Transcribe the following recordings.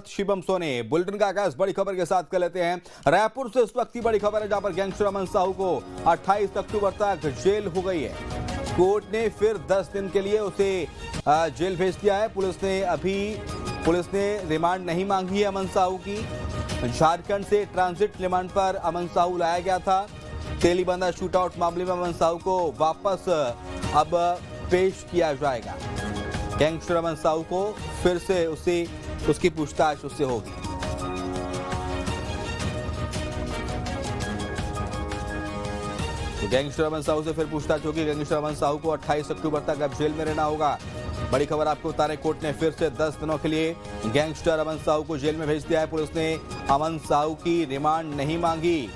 शिवम सोने बुलेटिन का आगाज बड़ी खबर के साथ कर लेते हैं। रायपुर से इस वक्त की बड़ी खबर है जहां पर गैंगस्टर अमन साहू को 28 अक्टूबर तक जेल हो गई है। कोर्ट ने फिर 10 दिन के लिए उसे जेल भेज दिया है। पुलिस ने रिमांड नहीं मांगी है अमन साहू की। झारखंड से ट्रांजिट रिमांड पर अमन साहू लाया गया था। तेलीबांधा शूटआउट मामले में अमन साहू को वापस अब पेश किया जाएगा। गैंगस्टर अमन साहू को फिर से उसकी पूछताछ उससे होगी। तो गैंगस्टर अमन साहू से फिर पूछताछ होगी। गैंगस्टर अमन साहू को 28 अक्टूबर तक अब जेल में रहना होगा। बड़ी खबर आपको बता रहे, कोर्ट ने फिर से 10 दिनों के लिए गैंगस्टर अमन साहू को जेल में भेज दिया है। पुलिस ने अमन साहू की रिमांड नहीं मांगी।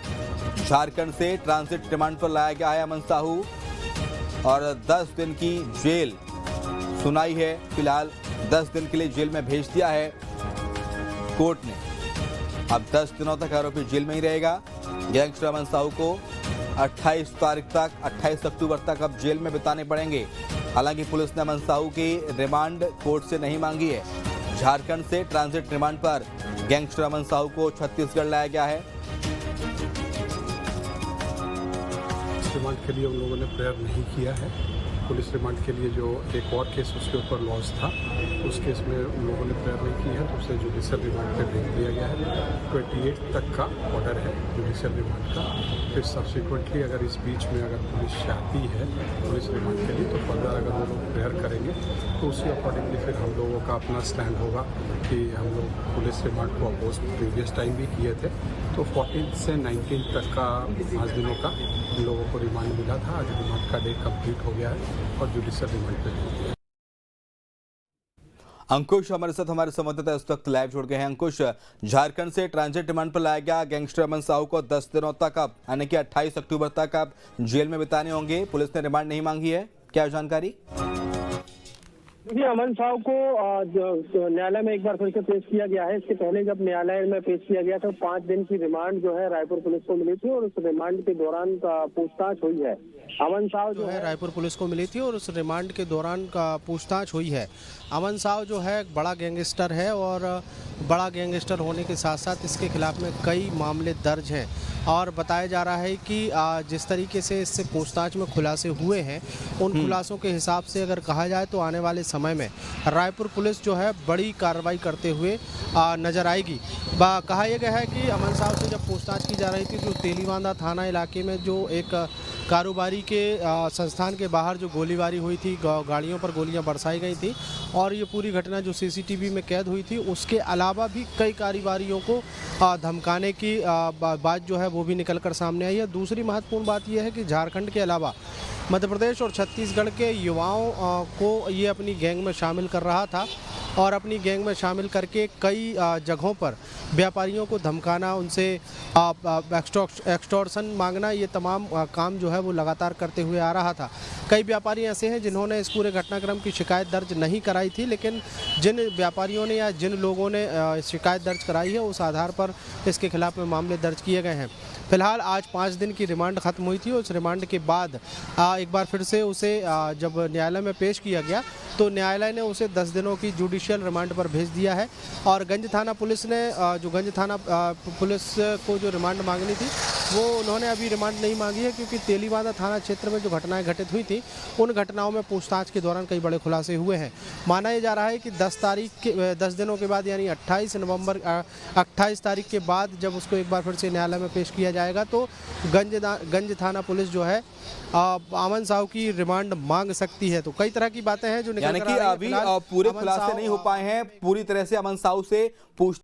झारखंड से ट्रांजिट रिमांड पर लाया गया है अमन साहू और 10 दिन की जेल सुनाई है। फिलहाल 10 दिन के लिए जेल में भेज दिया है कोर्ट ने। अब 10 दिनों तक आरोपी जेल में ही रहेगा। गैंगस्टर अमन साहू को 28 अक्टूबर तक अब जेल में बिताने पड़ेंगे। हालांकि पुलिस ने अमन साहू की रिमांड कोर्ट से नहीं मांगी है। झारखंड से ट्रांजिट रिमांड पर गैंगस्टर अमन साहू को छत्तीसगढ़ लाया गया है। रिमांड के लिए उन लोगों ने प्रेयर नहीं किया है। पुलिस रिमांड के लिए जो एक और केस उसके ऊपर लॉस था, उस केस में उन लोगों ने प्रेयर नहीं की है, तो उसे जुडिशियल रिमांड पे भेज दिया गया है। 28 तक का ऑर्डर है जुडिशियल रिमांड का। फिर सब्सिक्वेंटली अगर इस बीच में अगर पुलिस चाहती है पुलिस रिमांड के लिए, तो फर्दर अगर वो लोग प्रेयर करेंगे तो उसी अकॉर्डिंगली फिर हम लोगों का अपना स्टैंड होगा कि हम लोग पुलिस रिमांड को अपोज प्रीवियस टाइम भी किए थे। तो 14 से 19 तक का 5 दिनों का हम लोगों को रिमांड मिला था। आज रिमांड का डे कंप्लीट हो गया है और जुडिशियल रिमांड पे हो गया है। अंकुश हमारे साथ हमारे संवाददाता इस वक्त लाइव जुड़ गए हैं। अंकुश, झारखंड से ट्रांजिट रिमांड पर लाया गया गैंगस्टर अमन साहू को 10 दिनों तक अब यानी कि 28 अक्टूबर तक अब जेल में बिताने होंगे। पुलिस ने रिमांड नहीं मांगी है, क्या जानकारी? देखिए, अमन साहू को न्यायालय में एक बार फिर से पेश किया गया है। इसके पहले जब न्यायालय में पेश किया गया तो 5 दिन की रिमांड जो है रायपुर पुलिस को मिली थी और उस रिमांड के दौरान पूछताछ हुई है। अमन साहू जो है रायपुर पुलिस को मिली थी और उस रिमांड के दौरान का पूछताछ हुई है। अमन साहू जो है एक बड़ा गैंगस्टर है और बड़ा गैंगस्टर होने के साथ साथ इसके खिलाफ में कई मामले दर्ज हैं और बताया जा रहा है कि जिस तरीके से इससे पूछताछ में खुलासे हुए हैं, उन खुलासों के हिसाब से अगर कहा जाए तो आने वाले समय में रायपुर पुलिस जो है बड़ी कार्रवाई करते हुए नजर आएगी। कहा यह गया है कि अमन साहू से जब पूछताछ की जा रही थी तो तेलीबांधा थाना इलाके में जो एक कारोबारी के संस्थान के बाहर जो गोलीबारी हुई थी, गाड़ियों पर गोलियां बरसाई गई थी और ये पूरी घटना जो सीसीटीवी में कैद हुई थी, उसके अलावा भी कई कारोबारियों को धमकाने की बात जो है वो भी निकलकर सामने आई है। दूसरी महत्वपूर्ण बात यह है कि झारखंड के अलावा मध्य प्रदेश और छत्तीसगढ़ के युवाओं को ये अपनी गैंग में शामिल कर रहा था और अपनी गैंग में शामिल करके कई जगहों पर व्यापारियों को धमकाना, उनसे एक्सटॉर्शन मांगना, ये तमाम काम जो है वो लगातार करते हुए आ रहा था। कई व्यापारी ऐसे हैं जिन्होंने इस पूरे घटनाक्रम की शिकायत दर्ज नहीं कराई थी, लेकिन जिन व्यापारियों ने या जिन लोगों ने शिकायत दर्ज कराई है उस आधार पर इसके खिलाफ में मामले दर्ज किए गए हैं। फिलहाल आज 5 दिन की रिमांड खत्म हुई थी। उस रिमांड के बाद एक बार फिर से उसे जब न्यायालय में पेश किया गया तो न्यायालय ने उसे 10 दिनों की जुडिशियल रिमांड पर भेज दिया है और गंज थाना पुलिस ने पुलिस को जो रिमांड मांगनी थी वो उन्होंने अभी रिमांड नहीं मांगी है, क्योंकि तेलीबांधा थाना क्षेत्र में जो घटनाएं घटित हुई थी उन घटनाओं में पूछताछ के दौरान कई बड़े खुलासे हुए हैं। माना यह जा रहा है कि 10 दिनों के बाद यानी 28 तारीख के बाद जब उसको एक बार फिर से न्यायालय में पेश किया जाएगा तो गंज थाना पुलिस जो है अमन साहू की रिमांड मांग सकती है। तो कई तरह की बातें हैं जो यानी कि अभी पूरे खुलासे नहीं हो पाए हैं। पूरी तरह से अमन साहू से पूछ